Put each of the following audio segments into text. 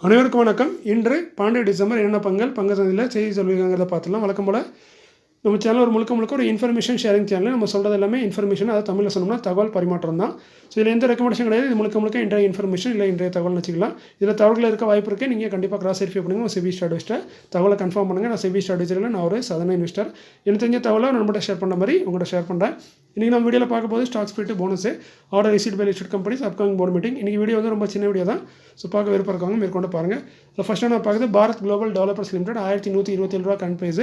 அனைவருக்கும் வணக்கம். இன்று 12 டிசம்பர் என்ன பங்கு சந்தையில் செய்தி சொல்லியிருக்காங்கிறத பார்த்துலாம். வழக்கம் போல் நம்ம சேனல் ஒரு முழுக்க ஒரு இன்ஃபர்மேஷன் ஷேரிங் சேனல். நம்ம சொல்கிறது எல்லாமே இன்ஃபர்மேஷன், அதை தமிழில் சொன்னோம்னா தகவல் பரிமாற்றம் தான். ஸோ இதில் எந்த ரெக்கமெண்டேஷன் கிடையாது. இது முழுக்க இன்றைய இன்ஃபர்மேஷன் இல்லை இன்றைய தகவல்னு வச்சுக்கலாம். இதில் தகவல்கள் இருக்க வாய்ப்பு இருக்குது. நீங்கள் கண்டிப்பாக கிராஸ் வெரிஃபை பண்ணுங்கள். ஒரு செபி அட்வைஸ்ட்டை தகவலை கன்ஃபார்ம் பண்ணுங்கள். நான் செபி அட்வைஸரில் நான் ஒரு சாதாரண இன்வெஸ்டர். எனக்கு தெரிஞ்ச தகவலை நம்மகிட்ட ஷேர் பண்ண மாதிரி உங்கள்கிட்ட ஷேர் பண்ணுறேன். இன்றைக்கி நம்ம வீடியோவில் பார்க்க போது stock split bonus order receipt by listed companies upcoming board meeting. இன்றைக்கி வீடியோ வந்து ரொம்ப சின்ன வீடியோ தான். ஸோ பார்க்க விருப்பம் இருக்காங்க மேற்கொண்டு பாருங்கள். ஸோ ஃபஸ்ட்டு நான் பார்க்குறது பாரத் குளோபல் டெவலப்பர்ஸ் லிமிடெட் 1127 ரூபா கரண்ட் ப்ரைஸ்.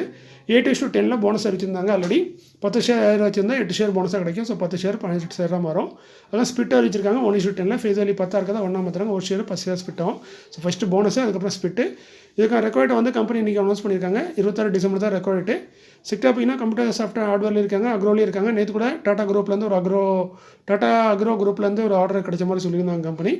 8:10 போனஸ் அறிவிச்சிருந்தாங்க. ஆல்ரெடி 10 ஷேர் வச்சிருந்தா 8 ஷேர் போனஸாக கிடைக்கும். ஸோ 10 ஷேர் 18 ஷேராக மாறும். அதெல்லாம் ஸ்பிட் அறிவிச்சிருக்காங்க. 1:10 ஃபேஸ் வேல்யூ 10 இருக்கிறதா ஒன்றா மாத்திராங்க. ஒரு ஷேர் 10 ஷேர் ஸ்பிட் ஆகும். ஸோ ஃபஸ்ட்டு போனஸ், அதுக்கப்புறம் ஸ்பிட்டு. இதுக்கான ரெக்கார்டு வந்து கம்பெனி இன்றைக்கி அனௌன்ஸ் பண்ணியிருக்காங்க. 26 டிசம்பர் தான் ரெக்கார்டு. செக்டர் பார்த்தீங்கன்னா கம்ப்யூட்டர் சாஃப்ட்வேர் ஹார்ட்வேர்ல இருக்காங்க, அக்ரோலையும் இருக்காங்க. நேற்று கூட டாடா குரூப்லேருந்து ஒரு ஆர்டர் கிடைச்ச மாதிரி சொல்லியிருந்தாங்க கம்பெனி.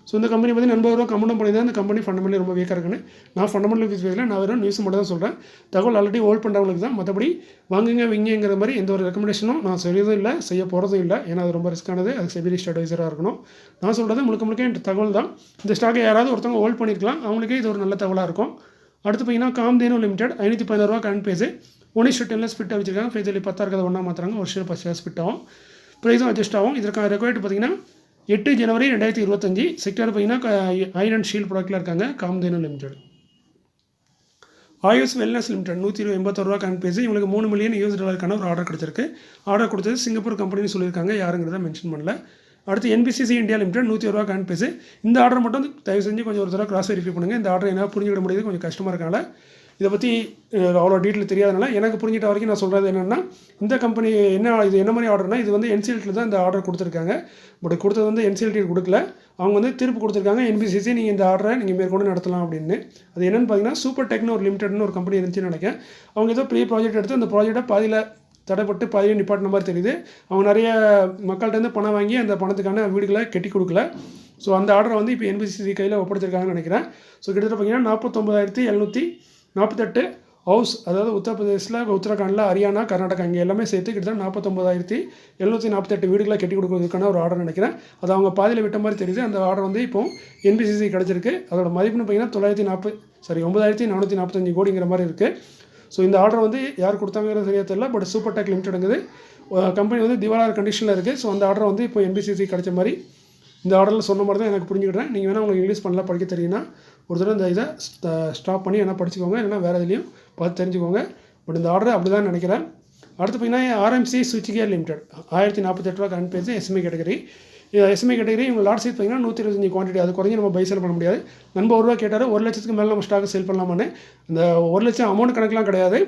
ஸோ இந்த கம்பெனி பற்றி நண்பர்களும் கமெண்ட் பண்ணி தான் இந்த கம்பெனி ஃபண்டமெண்டலி ரொம்ப வீக்காக இருக்குன்னு. நான் ஃபண்டமெண்டல் யூஸ் பேசல, நான் வெறும் நியூஸ் மட்டும் தான் சொல்கிறேன். தகவல் ஆல்ரெடி ஹோல்ட் பண்ணுறவங்களுக்கு தான். மற்றபடி வாங்குங்க விங்கிற மாதிரி எந்த ஒரு ரெக்கமெண்டேஷனும் நான் செய்யறதும் இல்லை, செய்ய போகிறதும் இல்லை. ஏன்னா அது ரொம்ப ரிஸ்க்கானது. அது செபி லிஸ்டட் அட்வைசராக இருக்கணும். நான் சொல்கிறது முழுக்க இந்த தகவல் தான். இந்த ஸ்டாக்கை யாராவது ஒருத்தவங்க ஹோல்ட் பண்ணியிருக்கலாம், அவங்களுக்கே இது ஒரு நல்ல தகவலாக இருக்கும். அடுத்து பார்த்தீங்கன்னா காம்தேனு லிமிடெட் 516 ரூபா கரண்ட் பேஸு. 1:10 ஸ்பிட் வச்சிருக்காங்க. ஃபேஸ் வேல்யூ 10 இருக்கிறத ஒன்றா மாற்றுறாங்க. ஒரு ஷேர் 10 ஷேர் ஸ்பிட் ஆகும். ப்ரைஸும் அட்ஜஸ்ட் ஆகும். இதற்கான ரெக்வயர்டு பார்த்தீங்கன்னா 8 ஜனவரி 2025. செக்டர் பார்த்தீங்கன்னா அயன் அண்ட் ஷீல் ப்ராடக்ட்டில் இருக்காங்க. காம்தேனு லிமிடெட். ஆயுஷ் வெல்னஸ் லிமிடெட் 181 ரூபா கரண்ட் பேஸு. இவங்களுக்கு $3 மில்லியன் ஒரு ஆர்டர் கிடச்சிருக்கு. ஆர்டர் கொடுத்தது சிங்கப்பூர் கம்பெனின்னு சொல்லியிருக்காங்க. யாருங்கிறத மென்ஷன் பண்ணல. அடுத்து NBCC இந்தியா லிமிடெட் 101 ரூபா கரண்ட் பேஸு. இந்த ஆர்டர் மட்டும் தயவு செஞ்சு கொஞ்சம் ஒரு தடவை கிராஸ் வெரிஃபை பண்ணுங்கள். இந்த ஆர்டர் என்ன புரிஞ்சுக்கிட முடியுது கொஞ்சம் கஷ்டமாக இருக்கனால, இதை பற்றி அவ்வளோ டீட்டெயில் தெரியாதனால எனக்கு புரிஞ்சிட்ட வரைக்கும் நான் சொல்கிறது என்னென்னா, இந்த கம்பெனி என்ன மாதிரி ஆர்டர்னா, இது வந்து NCLT தான் இந்த ஆர்டர் கொடுத்துருக்காங்க. பட் கொடுத்தது வந்து NCLT கொடுக்கல, அவங்க வந்து திருப்பு கொடுத்துருக்காங்க. NBCC நீங்கள் இந்த ஆர்டரை நீங்கள் மேற்கொண்டு நடத்தலாம் அப்படின்னு. அது என்னென்னு பார்த்தீங்கன்னா சூப்பர் டெக்னோ ஒரு லிமிடெட்னு ஒரு கம்பெனி இருந்துச்சுன்னு நினைக்கிறேன். அவங்க ஏதோ பெரிய ப்ராஜெக்ட் எடுத்து அந்த ப்ராஜெக்டை பாதியில் தடைப்பட்டு பாதியில் நிப்பாட்டின மாதிரி தெரியுது. அவங்க நிறைய மக்கள்கிட்ட பணம் வாங்கி அந்த பணத்துக்கான வீடுகளை கட்டி கொடுக்கல. ஸோ அந்த ஆர்டரை வந்து இப்போ NBCC கையில் ஒப்படைச்சிருக்காங்கன்னு நினைக்கிறேன். ஸோ கிட்டத்தட்ட பார்த்தீங்கன்னா 49,748 ஹவுஸ், அதாவது உத்தரப்பிரதேசில், உத்தரகாண்டில், ஹரியானா, கர்நாடகா இங்கே எல்லாமே சேர்த்து கிட்டத்தட்ட 49,748 வீடுகளை கட்டி கொடுக்குறதுக்கான ஒரு ஆர்டர் நினைக்கிறேன். அது அவங்க பாதியில் விட்ட மாதிரி தெரியுது. அந்த ஆர்டர் வந்து இப்போ NBCC கிடச்சிருக்கு. அதோட மதிப்புன்னு பார்த்தீங்கன்னா 9,445 கோடிங்கிற மாதிரி இருக்குது. ஸோ இந்த ஆர்டர் வந்து யார் கொடுத்தாங்கிறது சரியாக தெரியல. பட் சூப்பர் டெக் லிமிடெடுங்குது கம்பெனி வந்து திவாலார் கண்டிஷனில் இருக்குது. ஸோ அந்த ஆர்டர் வந்து இப்போ NBCC கிடைச்ச மாதிரி இந்த ஆர்டரில் சொன்ன மாதிரி தான் எனக்கு புரிஞ்சுக்கிட்டேன். நீங்கள் வேணால் உங்களுக்கு இங்கிலீஷ் பண்ணலாம் படிக்க தெரியுன்னா ஒரு தடவை இந்த இதை ஸ்டாப் பண்ணி என்ன படிச்சுக்கோங்க, இல்லைனா வேறு எதுலையும் பார்த்து தெரிஞ்சுக்கோங்க. பட் இந்த ஆர்டர் அப்படி தான் நினைக்கிறேன். அடுத்து பார்த்தீங்கன்னா RMC சுவிட்ச் கியர் லிமிடெட் 1048 ரூபா கரண்ட் பேஸு. SME category. இவங்க லாட் சைஸ் பார்த்தீங்கன்னா 125 குவான்டிட்டி. அது குறைஞ்சி நம்ம பை செல் பண்ண முடியாது. நண்பர் 1 ரூபா கேட்டார். 1 லட்சத்துக்கு மேலே நம்ம ஸ்டாக் செல் பண்ணலாமான்னு. இந்த 1 லட்சம் அமௌண்ட் கணக்கெலாம் கிடையாது.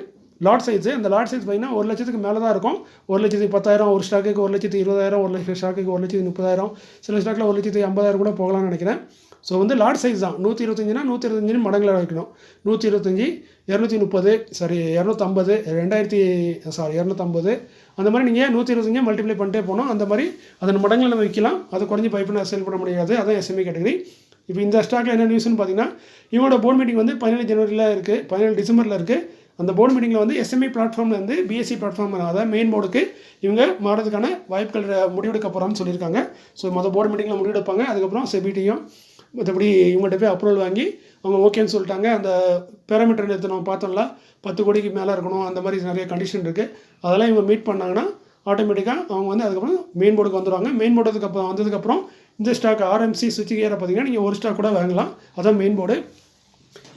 லாட் சைஸு, அந்த லாட் சைஸ் பார்த்தீங்கன்னா 1 லட்சத்துக்கு மேலே தான் இருக்கும். 1,10,000 ஒரு ஸ்டாக்குக்கு, 1,20,000 ஒரு லட்சம் ஸ்டாக்குக்கு, 1,30,000 சில ஸ்டாக்கில் 1,50,000 கூட போகலாம்னு நினைக்கிறேன். ஸோ வந்து லாட் சைஸ் தான். 125னா 125 மடங்கில் வைக்கணும். 125, 230, 250, 250 அந்த மாதிரி நீங்கள் 125 மல்டிப்ளை பண்ணிட்டே போகணும். அந்த மாதிரி அதன் மடங்கில் நம்ம விற்கலாம். அதை குறைஞ்சி பைப்புனா சேல் பண்ண முடியாது. அதான் SME கேட்டகரி. இப்போ இந்த ஸ்டாக்கில் என்ன நியூஸ்னு பார்த்தீங்கன்னா, இவங்களோட போர்டு மீட்டிங் வந்து 17 ஜனவரியில் இருக்குது, 17 டிசம்பரில் இருக்குது. அந்த போர்டு மீட்டிங்கில் வந்து SME பிளாட்ஃபார்ம்லேருந்து BSE பிளாட்ஃபார்ம், அதாவது மெயின் போர்டுக்கு இவங்க மாறதுக்கான வாய்ப்புகள் முடிவெடுக்க போகிறான்னு சொல்லியிருக்காங்க. ஸோ போர்டு மீட்டிங்கில் முடிவெடுப்பாங்க. அதுக்கப்புறம் செபிடியும் மற்றபடி இவங்கள்ட்ட போய் அப்ரூவல் வாங்கி அவங்க ஓகேன்னு சொல்லிட்டாங்க. அந்த பேராமீட்டர் எடுத்து நம்ம பார்த்தோம்ல 10 கோடிக்கு மேலே இருக்கணும், அந்த மாதிரி நிறைய கண்டிஷன் இருக்குது. அதெல்லாம் இவங்க மீட் பண்ணாங்கன்னா ஆட்டோமேட்டிக்காக அவங்க வந்து அதுக்கப்புறம் மெயின் போர்டுக்கு வந்துடுவாங்க. மெயின் போர்டுக்கு அப்புறம் வந்ததுக்கப்புறம் இந்த ஸ்டாக் RMC சுவிட்ச் கியரை பார்த்தீங்கன்னா நீங்கள் ஒரு ஸ்டாக் கூட வாங்கலாம். அதான் மெயின் போர்டு.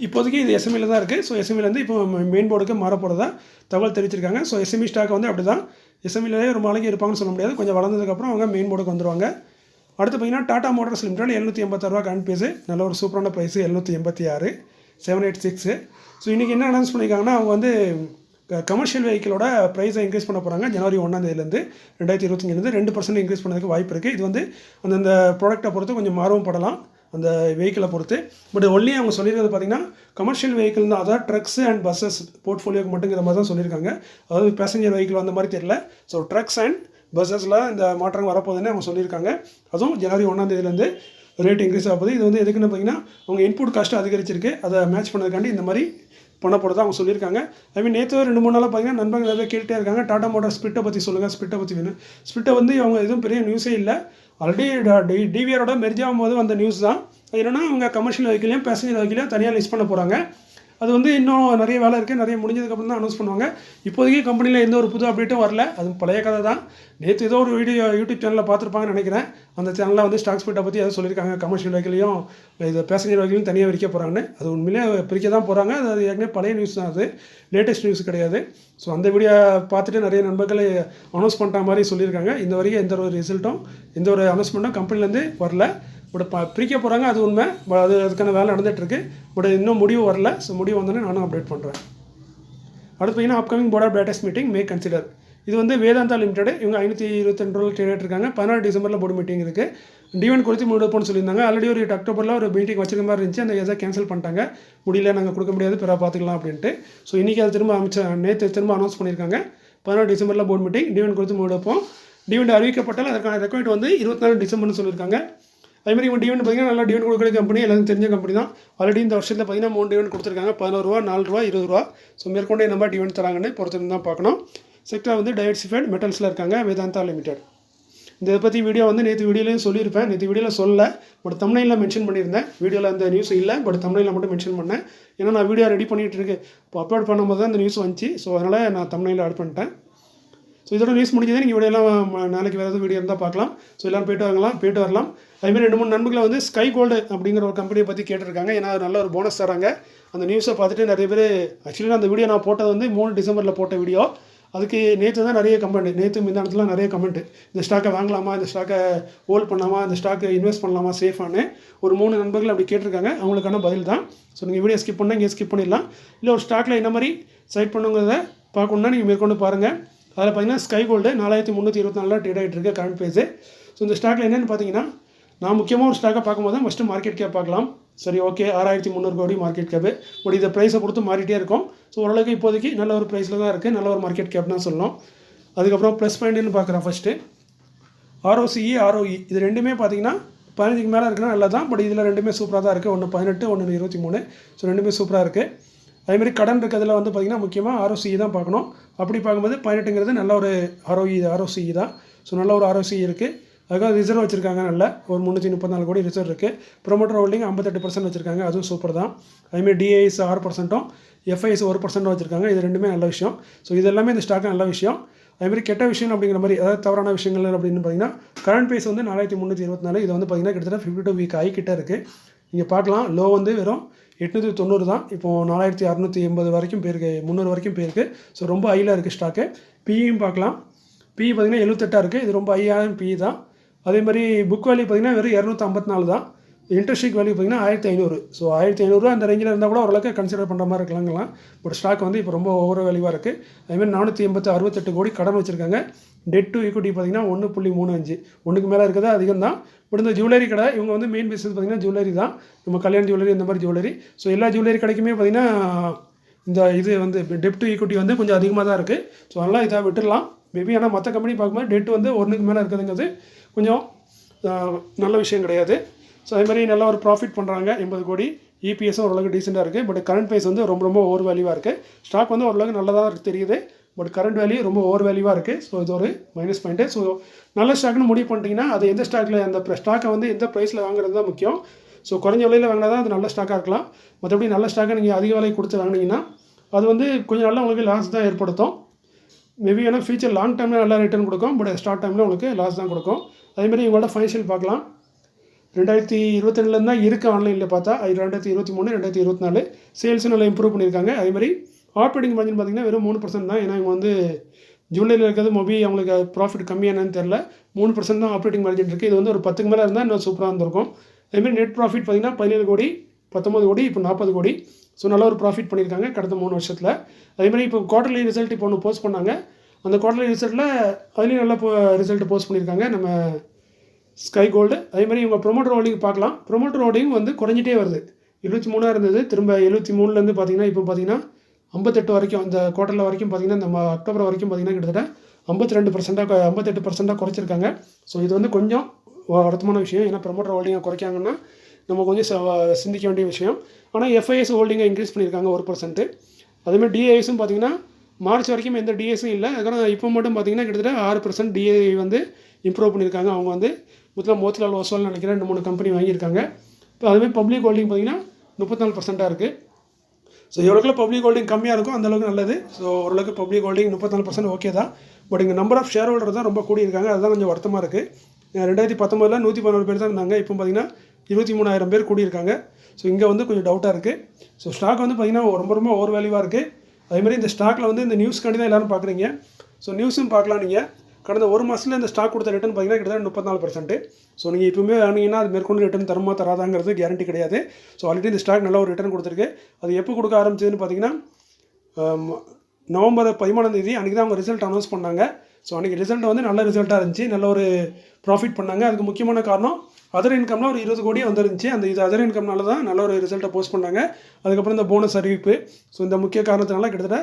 இப்போதைக்கு இது SMEல தான் இருக்குது. ஸோ SMEலேருந்து இப்போ மெயின் போர்டுக்கு மாற போகிறதா தகவல் தெரிவிச்சிருக்காங்க. ஸோ SME ஸ்டாக் வந்து அப்படி தான். SMEலே ஒரு நாளைக்கு இருப்பாங்கன்னு சொல்ல முடியாது. கொஞ்சம் வளர்ந்ததுக்கப்புறம் அவங்க மெயின் போர்டுக்கு வந்துடுவாங்க. அடுத்து பார்த்தீங்கன்னா டாடா மோட்டார்ஸ் லிமிடெட் 786 ரூபா கரண்ட் பேஸு. நல்ல ஒரு சூப்பரான ப்ரைஸு 786 786. ஸோ இன்றைக்கி என்ன அனௌன்ஸ் பண்ணியிருக்காங்கன்னா, அவங்க வந்து கமர்ஷியல் வெஹிக்கிளோட ப்ரைஸை இன்க்ரீஸ் பண்ண போகிறாங்க. ஜனவரி 1 2025 2% இன்க்ரீஸ் பண்ணதுக்கு வாய்ப்பு இருக்குது. இது வந்து அந்தந்த ப்ராடக்ட்டை பொறுத்து கொஞ்சம் மாறவும் படலாம், அந்த வெஹிக்கிளை பொறுத்து. பட் ஒன்லி அவங்க சொல்லியிருக்கிறது பார்த்தீங்கன்னா கமர்ஷியல் வெஹிக்கிள் தான், அதாவது ட்ரக்ஸ் அண்ட் பஸ்ஸஸ் போர்ட்ஃபோலியோக்கு மட்டுங்கிற மாதிரி தான் சொல்லியிருக்காங்க. அதாவது பேசஞ்சர் வெஹிக்கிள் அந்த மாதிரி தெரியல. ஸோ ட்ரக்ஸ் அண்ட் பஸ்ஸஸில் இந்த மாற்றம் வரப்போகுதுன்னு அவங்க சொல்லியிருக்காங்க. அதுவும் ஜனவரி 1 ரேட் இன்க்ரீஸ் ஆகுது. இது வந்து எதுக்குன்னு பார்த்தீங்கன்னா அவங்க இன்புட் காஸ்ட்டு அதிகரிச்சிருக்கு. அதை மேட்ச் பண்ணதுக்காண்டி இந்த மாதிரி பண்ண போகிறதா அவங்க சொல்லியிருக்காங்க. நேற்று 2-3 நாளாக பார்த்தீங்கன்னா நண்பர்கள் நிறைய கேட்டே இருக்காங்க, டாடா மோட்டார் ஸ்பிட்டை பற்றி சொல்லுங்கள், ஸ்பிட்டை பற்றி வேணும். ஸ்பிட்டை வந்து அவங்க எதுவும் பெரிய நியூஸே இல்லை. ஆல்ரெடி டிவிஆரோட மெர்ஜ் ஆகும்போது வந்த நியூஸ் தான். அது என்னென்னா அவங்க கமர்ஷியல் வெஹிக்கிளையும் பேசஞ்சர் வெஹிக்கிளையும் தனியாக லிஸ்ட் பண்ண போகிறாங்க. அது வந்து இன்னும் நிறைய வேலை இருக்குது, நிறைய முடிஞ்சதுக்கப்புறம் தான் அனௌன்ஸ் பண்ணுவாங்க. இப்போதைக்கு கம்பெனியில் எந்த ஒரு புது அப்டேட்டும் வரல, அது பழைய கதை தான். நேற்று ஏதோ ஒரு வீடியோ யூடியூப் சேனலில் பார்த்துருப்பாங்கன்னு நினைக்கிறேன். அந்த சேனலில் வந்து ஸ்டாக் ஸ்பிளிட்டை பற்றி எதாவது சொல்லியிருக்காங்க, கமர்ஷியல் வெஹிக்கிளையும் இது பேசஞ்சர் வெஹிக்கிளையும் தனியாக விற்க போகிறாங்கன்னு. அது உண்மையிலே பிரிக்க தான் போகிறாங்க. அது ஏற்கனவே பழைய நியூஸ் தான், அது லேட்டஸ்ட் நியூஸ் கிடையாது. ஸோ அந்த வீடியோ பார்த்துட்டு நிறைய நண்பர்கள் அனௌன்ஸ் பண்ணுற மாதிரி சொல்லியிருக்காங்க. இந்த வரைக்கும் எந்த ஒரு ரிசல்ட்டும் எந்த ஒரு அனௌன்ஸ்மெண்ட்டும் கம்பெனிலேருந்து வரல. பட் பிரிக்க போகிறாங்க, அது உண்மை. அதுக்கான வேலை நடந்துகிட்ருக்கு. பட் இன்னும் முடிவு வரல. ஸோ முடிவு வந்தோடனே நானும் அப்டேட் பண்ணுறேன். அடுத்து பார்த்தீங்கன்னா upcoming board of directors meeting may consider. இது வந்து வேதாந்தா லிமிடெட். இவங்க 522 ரூபாய் ட்ரேட் இருக்காங்க. 16 டிசம்பரில் போர்டு மீட்டிங் இருக்குது. டிவன் குறித்து முடிப்போம்னு சொல்லியிருந்தாங்க. ஆல்ரெடி ஒரு அக்டோபரில் ஒரு மீட்டிங் வச்சிருக்க மாதிரி இருந்துச்சு. அந்த எதை கேன்சல் பண்ணிட்டாங்க. முடியல, நாங்கள் கொடுக்க முடியாது, பிறகு பார்த்துக்கலாம் அப்படின்ட்டு. ஸோ இன்றைக்கி அது திரும்ப நேற்று திரும்ப அனௌன்ஸ் பண்ணியிருக்காங்க. 16 டிசம்பரில் போர்டு மீட்டிங். டிவன் குறித்து முடிப்போம். டிவன் அறிவிக்கப்பட்டால் அதற்கான ரெக்வயர்ட் வந்து 24 டிசம்பர்னு சொல்லியிருக்காங்க. அதேமாதிரி இவங்க டிவன் பார்த்தீங்கன்னா நல்லா டிவன் கொடுக்குற கம்பெனி, எல்லாரும் தெரிஞ்ச கம்பெனி தான். ஆல்ரெடி இந்த வருஷத்தில் பார்த்தீங்கன்னா 3 டிவன் கொடுத்துருக்காங்க. 11 ரூபா, 4 ரூபா, 20 ரூபா. ஸோ மேற்கொண்டு என்ன மாதிரி டிவன் தராங்கன்னு பொறுத்து தான் பார்க்கணும். செக்டர் வந்து டைவர்சிஃபைட் மெட்டல்ஸில் இருக்காங்க, வேதாந்தா லிமிடெட். இதை பற்றி வீடியோ வந்து நேற்று வீடியோலையும் சொல்லியிருப்பேன். நேற்று வீடியோவில் சொல்ல, பட் தம்ப்நெயிலில் மென்ஷன் பண்ணியிருந்தேன். வீடியோவில் அந்த நியூஸ் இல்லை, பட் தம்ப்நெயிலில் மட்டும் மென்ஷன் பண்ணேன். ஏன்னா நான் வீடியோ ரெடி பண்ணிகிட்டு இருக்கேன். இப்போ அப்லோட் பண்ணும்போது தான் அந்த நியூஸ் வந்துச்சு. ஸோ அதனால் நான் தம்ப்நெயிலில் ஆட் பண்ணிட்டேன். ஸோ இதோட நியூஸ் முடிஞ்சதே. நீங்கள் வீடியோலாம் நாளைக்கு வேறு ஏதாவது வீடியோ இருந்தால் பார்க்கலாம். ஸோ எல்லோரும் போயிட்டு வரலாம். அதுமாதிரி 2-3 நண்பர்களை வந்து ஸ்கை கோல்டு அப்படிங்கிற ஒரு கம்பெனியை பற்றி கேட்டிருக்காங்க. ஏன்னா நல்ல ஒரு போனஸ் தராங்க. அந்த நியூஸை பார்த்துட்டு நிறைய பேர், ஆக்சுவலி அந்த வீடியோ நான் போட்டது வந்து 3 டிசம்பரில் போட்ட வீடியோ. அதுக்கு நேற்று தான் நிறைய கமெண்ட், நேற்று முந்தானத்தில் நிறைய கமெண்ட். இந்த ஸ்டாக்கை வாங்கலாமா, இந்த ஸ்டாக்கை ஹோல்ட் பண்ணலாமா, இந்த ஸ்டாக்கை இன்வெஸ்ட் பண்ணலாமா சேஃபானு ஒரு 3 நண்பர்கள் அப்படி கேட்டிருக்காங்க. அவங்களுக்கான பதில் தான். ஸோ நீங்கள் வீடியோ ஸ்கிப் பண்ணால் இங்கே ஸ்கிப் பண்ணிடலாம். இல்லை ஒரு ஸ்டாக்கில் என்ன மாதிரி செலக்ட் பண்ணுங்கிறத பார்க்கணுன்னா நீங்கள் மேற்கொண்டு பாருங்கள். அதில் பார்த்தீங்கன்னா ஸ்கை கோல்டு 4324 ட்ரேட் ஆகிட்டு இருக்கு கரண்ட் பேஸு. ஸோ இந்த ஸ்டாக்கில் என்னென்னு பார்த்தீங்கன்னா, நான் முக்கியமாக ஒரு ஸ்டாக்கை பார்க்கும்போது தான் ஃபஸ்ட்டு மார்க்கெட் கேப் பார்க்கலாம். சரி, ஓகே, 6300 கோடி மார்க்கெட் கேப்பு. பட் இதை ப்ரைஸை பொறுத்து மாறிட்டே இருக்கும். ஸோ ஓரளவுக்கு இப்போதைக்கு நல்ல ஒரு ப்ரைஸில் தான் இருக்குது, நல்ல ஒரு மார்க்கெட் கேப் தான் சொல்லணும். அதுக்கப்புறம் ப்ளஸ் பாயிண்ட்னு பார்க்குறேன். ஃபஸ்ட்டு ROCE, ROE இது ரெண்டுமே பார்த்தீங்கன்னா 15க்கு மேலே இருக்குன்னா நல்லா தான். பட் இதில் ரெண்டுமே சூப்பராக தான் இருக்குது. ஒன்று 18, ஒன்று 23. ஸோ ரெண்டுமே சூப்பராக இருக்குது. அதேமாதிரி கடன் இருக்கிறதுல வந்து பார்த்திங்கன்னா முக்கியமாக ROCE தான் பார்க்கணும். அப்படி பார்க்கும்போது 18ங்கிறது நல்ல ஒரு ROCE தான். ஸோ நல்ல ஒரு ROCE இருக்குது. அதுக்காக ரிசர்வ் வச்சுருக்காங்க. நல்ல ஒரு 334 கோடி ரிசர்வ் இருக்குது. ப்ரொமோட்டர் ஹோல்டிங் 58% வச்சுருக்காங்க. அதுவும் சூப்பர் தான். அதுமாதிரி DIS 6%, FIS 1% வச்சுருக்காங்க. இது ரெண்டுமே நல்ல விஷயம். ஸோ இது எல்லாமே இந்த ஸ்டாக்கு நல்ல விஷயம். அதுமாதிரி கெட்ட விஷயம் அப்படிங்கிற மாதிரி, அதாவது தவறான விஷயங்கள் அப்படின்னு பார்த்தீங்கன்னா, கரண்ட் பேஸ் வந்து 4324. இது வந்து பார்த்திங்கன்னா கிட்டத்தட்ட 52 வீக் ஆகிக்கிட்டே இருக்குது. நீங்கள் பார்க்கலாம், லோ வந்து வெறும் 890 தான். இப்போது 4680 வரைக்கும் போயிருக்கு, 300 வரைக்கும் போயிருக்கு. ஸோ ரொம்ப ஹையில் இருக்குது ஸ்டாக்கு. பியும் பார்க்கலாம். PE பார்த்திங்கன்னா 78 இருக்குது. இது ரொம்ப ஹையான PE தான். அதே மாதிரி புக் வேல்யூ பார்த்திங்கன்னா வெறும் 254 தான். இன்ட்ரெஸ்ட் வேல்யூ பார்த்திங்கன்னா 1500. ஸோ 1500 அந்த ரேஞ்சில் இருந்தால் கூட ஓரளவுக்கு கன்சிடர் பண்ணுற மாதிரி இருக்கலாங்களாம். பட் ஸ்டாக் வந்து இப்போ ரொம்ப ஓவர் வேல்யூவாக இருக்குது. அதுமாதிரி 468 கோடி கடன் வச்சுருக்காங்க. டெட் டு ஈக்விட்டி பார்த்திங்கன்னா 1.35, 1க்கு மேலே இருக்கிறது அதிகம் தான். பட் இந்த ஜுவல்லரி கடை, இவங்க வந்து மெயின் பிஸ்னஸ் பார்த்திங்கன்னா ஜுவல்லரி தான். நம்ம கல்யாண ஜுவல்லரி, இந்த மாதிரி ஜுவல்லரி. ஸோ எல்லா ஜுவல்லரி கடைக்குமே பார்த்திங்கன்னா இந்த இது வந்து டெட் டு ஈக்விட்டி வந்து கொஞ்சம் அதிகமாக தான் இருக்குது. ஸோ அதெல்லாம் இதை விட்டுடலாம் மேபி. ஆனால் மற்ற கம்பெனி பார்க்கும்போது டெட் வந்து 1க்கு மேலே இருக்குதுங்கிறது கொஞ்சம் நல்ல விஷயம் கிடையாது. ஸோ அதுமாதிரி நல்ல ஒரு ப்ராஃபிட் பண்ணுறாங்க. 80 கோடி. EPSும் ஓரளவுக்கு டீசெண்டாக இருக்குது. பட் கரண்ட் ப்ரைஸ் வந்து ரொம்ப ஓவர் வேல்யூவாக இருக்குது. ஸ்டாக் வந்து ஓரளவுக்கு நல்லதாக தெரியுது. பட் கரண்ட் வேல்யூ ரொம்ப ஓவர் வேல்யூவாக இருக்குது. ஸோ இது ஒரு மைனஸ் பாயிண்ட்டு. ஸோ நல்ல ஸ்டாக்னு முடிவு பண்ணிட்டீங்கன்னா அது எந்த ஸ்டாக்கில், அந்த ஸ்டாக்கை வந்து எந்த ப்ரைஸில் வாங்குறது தான் முக்கியம். ஸோ குறைஞ்ச விலையில் வாங்கினா தான் அது நல்ல ஸ்டாக்காக இருக்கலாம். மற்றபடி நல்ல ஸ்டாக்கை நீங்கள் அதிக விலை கொடுத்து வாங்கினீங்கன்னா அது வந்து கொஞ்சம் நல்லா உங்களுக்கு லாஸ் தான் ஏற்படுத்தும். மேபி ஏன்னா ஃபியூச்சர் லாங் டைமில் நல்லா ரிட்டர்ன் கொடுக்கும். பட் ஷார்ட் டைமில் உங்களுக்கு லாஸ் தான் கொடுக்கும். அதேமாதிரி உங்களோட ஃபைனான்ஷியல் பார்க்கலாம். 2022 தான் இருக்குது ஆன்லைனில் பார்த்தா. 2023, 2024 சேல்ஸும் நல்லா இம்ப்ரூவ் பண்ணியிருக்காங்க. அதேமாதிரி ஆப்ரேட்டிங் மார்ஜின் பார்த்திங்கன்னா வெறும் 3% தான். ஏன்னா இவங்க வந்து ஜூலையில் இருக்கிறது மொபி அவங்களுக்கு ப்ராஃபிட் கம்மியானு தெரில. 3% தான் ஆப்ரேட்டிங் மார்ஜின் இருக்குது. இது வந்து ஒரு 10க்கு மேலே இருந்தால் இன்னும் சூப்பராக இருந்திருக்கும். அதேமாதிரி நெட் ப்ராஃபிட் பார்த்திங்கன்னா 17 கோடி, 19 கோடி, இப்போ 40 கோடி. ஸோ நல்ல ஒரு ப்ராஃபிட் பண்ணியிருக்காங்க கடந்த 3 வருஷத்தில். அதேமாதிரி இப்போ குவார்டர்லி ரிசல்ட் இப்போ ஒன்று போஸ்ட் பண்ணாங்க. அந்த குவார்டர்லி ரிசல்ட்டில் அதுலேயும் நல்ல ரிசல்ட் போஸ்ட் பண்ணியிருக்காங்க நம்ம ஸ்கை கோல்டு. அதேமாதிரி இவங்க ப்ரொமோட்டர் ஹோல்டிங் பார்க்கலாம். ப்ரொமோட்டர் ஹோல்டிங் வந்து குறைஞ்சிட்டே வருது. 23 இருந்தது, திரும்ப 73லேருந்து பார்த்திங்கன்னா இப்போ பார்த்திங்கன்னா 58 வரைக்கும், அந்த குவார்ட்டரில் வரைக்கும் பார்த்திங்கன்னா இந்த அக்டோபர் வரைக்கும் பார்த்திங்கன்னா கிட்டத்தட்ட 58% குறைச்சிருக்காங்க. ஸோ இது வந்து கொஞ்சம் வருத்தமான விஷயம். ஏன்னா ப்ரொமோட்டர் ஹோல்டிங்கை குறைக்காங்கன்னா நம்ம கொஞ்சம் சிந்திக்க வேண்டிய விஷயம். ஆனால் FIS ஹோல்டிங்கை இன்க்ரீஸ் பண்ணியிருக்காங்க 1%. அதேமாதிரி DISும் பார்த்திங்கன்னா மார்ச் வரைக்கும் எந்த DISும் இல்லை. அதுக்கான இப்போ மட்டும் பார்த்திங்கன்னா கிட்டத்தட்ட 6% DI வந்து இம்ப்ரூவ் பண்ணியிருக்காங்க. அவங்க வந்து மோத்திலால் ஓஸ்வால் நினைக்கிறேன் 2-3 கம்பெனி வாங்கியிருக்காங்க. இப்போ அதுமாதிரி பப்ளிக் ஹோல்டிங் பார்த்திங்கன்னா 34% இருக்குது. ஸோ எவ்வளோக்குள்ள பப்ளிக் ஹோல்டிங் கம்மியாக இருக்கும் அந்தளவுக்கு நல்லது. ஸோ ஓரளவுக்கு பப்ளிக் ஹோல்டிங் 34% ஓகே தான். பட் இங்கே நம்பர் ஆஃப் ஷேர் ஹோல்டர் தான் ரொம்ப கூடியிருக்காங்க. அதுதான் கொஞ்சம் வருத்தமாக இருக்குது. 2019 111 பேர் தான் இருந்தாங்க. இப்போ பார்த்திங்கன்னா 23,000 பேர் கூடியிருக்காங்க. ஸோ இங்கே வந்து கொஞ்சம் டவுட்டாக இருக்குது. ஸோ ஸ்டாக் வந்து பார்த்திங்கன்னா ரொம்ப ஓவர் வேல்யூவாக இருக்குது. அதேமாதிரி இந்த ஸ்டாக்கில் வந்து இந்த நியூஸ்க்காண்டி தான் எல்லோரும் பார்க்குறீங்க. ஸோ நியூஸும் பார்க்கலாம். நீங்கள் கடந்த ஒரு மாதத்தில் இந்த ஸ்டாக் கொடுத்த ரிட்டர்ன் பார்த்திங்கன்னா கிட்டத்தட்ட 34%. ஸோ நீங்கள் இப்போவுமே வாங்கினீங்கன்னா அது மேற்கொண்டு ரிட்டர்ன் தரமா தராதாங்கிறது கேரண்டி கிடையாது. ஸோ ஆல்ரெடி இந்த ஸ்டாக் நல்ல ஒரு ரிட்டர்ன் கொடுத்துருக்கு. அது எப்போ கொடுக்க ஆரம்பிச்சதுன்னு பார்த்திங்கன்னா நவம்பர் 13 அன்றைக்கி தான் அவங்க ரிசல்ட் அனௌன்ஸ் பண்ணாங்க. ஸோ அன்றைக்கி ரிசல்ட் வந்து நல்ல ரிசல்ட்டாக இருந்துச்சு. நல்ல ஒரு ப்ராஃபிட் பண்ணாங்க. அதுக்கு முக்கியமான காரணம் அதர் இன்கம்லாம் ஒரு 20 கோடி வந்துருந்துச்சு. அந்த இது அதர் இன்கம்னால தான் நல்ல ஒரு ரிசல்ட்டை போஸ்ட் பண்ணாங்க. அதுக்கப்புறம் இந்த போனஸ் அறிவிப்பு. ஸோ இந்த முக்கிய காரணத்தினால கிட்டத்தட்ட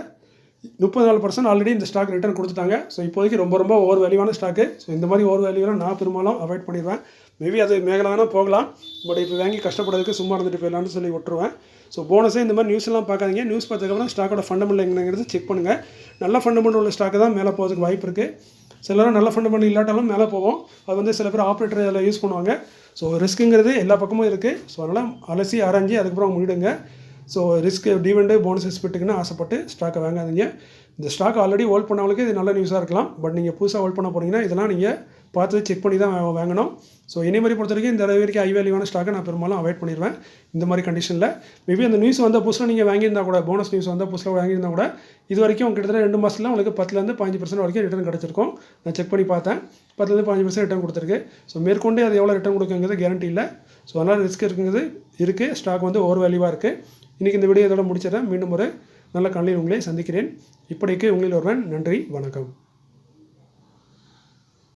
34% ஆல்ரெடி இந்த ஸ்டாக் ரிட்டர்ன் கொடுத்துட்டாங்க. ஸோ இப்போதைக்கு ரொம்ப ஓவர் வேல்யூவான ஸ்டாக்கு. ஸோ இந்த மாதிரி ஓவர் வேல்யூலாம் நான் பெரும்பாலும் அவாய்ட் பண்ணிடுவேன். மேபி அது மேகலானா போகலாம். பட் இப்போ வாங்கி கஷ்டப்படுறதுக்கு சும்மா இருந்துட்டு போயிடலான்னு சொல்லி விட்டுருவேன். ஸோ போனஸே இந்த மாதிரி நியூஸ் எல்லாம் பார்க்காதீங்க. நியூஸ் பார்த்ததுக்கப்புறம் ஸ்டாக்கோட ஃபண்டமெண்டல் என்னங்கிறது செக் பண்ணுங்கள். நல்ல ஃபண்டமெண்டல் உள்ள ஸ்டாக்கு தான் மேலே போகிறதுக்கு வாய்ப்பு இருக்குது. சிலரும் நல்ல ஃபண்டமெண்டல் இல்லாட்டாலும் மேலே போவோம். அது வந்து சில பேர் ஆப்ரேட்டர் அதில் யூஸ் பண்ணுவாங்க. ஸோ ரிஸ்க்குங்கிறது எல்லா பக்கமும் இருக்குது. ஸோ அதனால் அலசி ஆராய்ஞ்சி அதுக்கப்புறம் முடிடுங்க. ஸோ ரிஸ்க் டிவிடெண்டு போனஸ் எக்ஸ்பெக்ட்டுக்குன்னு ஆசைப்பட்டு ஸ்டாக்கை வாங்காதீங்க. இந்த ஸ்டாக் ஆல்ரெடி ஹோல்ட் பண்ணவங்களுக்கு இது நல்ல நியூஸாக இருக்கலாம். பட் நீங்கள் புதுசாக ஹோல்ட் பண்ண போனீங்கன்னா இதெல்லாம் நீங்கள் பார்த்து செக் பண்ணி தான் வாங்கணும். ஸோ இதே மாதிரி பொறுத்த வரைக்கும் இந்த வரைக்கும் ஹை வேல்யூவான ஸ்டாக்கை நான் பெரும்பாலும் அவாய்ட் பண்ணிடுவேன் இந்த மாதிரி கண்டிஷனில். மேபி அந்த நியூஸ் வந்த புதுசில் நீங்கள் வாங்கியிருந்தா கூட, போனஸ் நியூஸ் வந்த புதுசில் வாங்கியிருந்தா கூட இது வரைக்கும் கிட்டத்தட்ட 2 மாதத்தில் உங்களுக்கு 10% 15% வரைக்கும் ரிட்டர்ன் கிடச்சிருக்கும். நான் செக் பண்ணி பார்த்தேன். 10% 15% ரிட்டர்ன் கொடுத்துருக்கு. ஸோ மேற்கொண்டு அது எவ்வளோ ரிட்டர்ன் கொடுக்குங்கிறது கேரண்டி இல்லை. ஸோ அதனால் ரிஸ்க் இருக்குது. ஸ்டாக் வந்து ஓவர் வேல்யூவாக இருக்குது. இன்றைக்கி இந்த வீடியோ இதோட முடிச்சிடறேன். மீண்டும் ஒரு நல்ல காலையில் உங்களை சந்திக்கிறேன். இப்படிக்கு உங்களில் ஒருவன். நன்றி, வணக்கம்.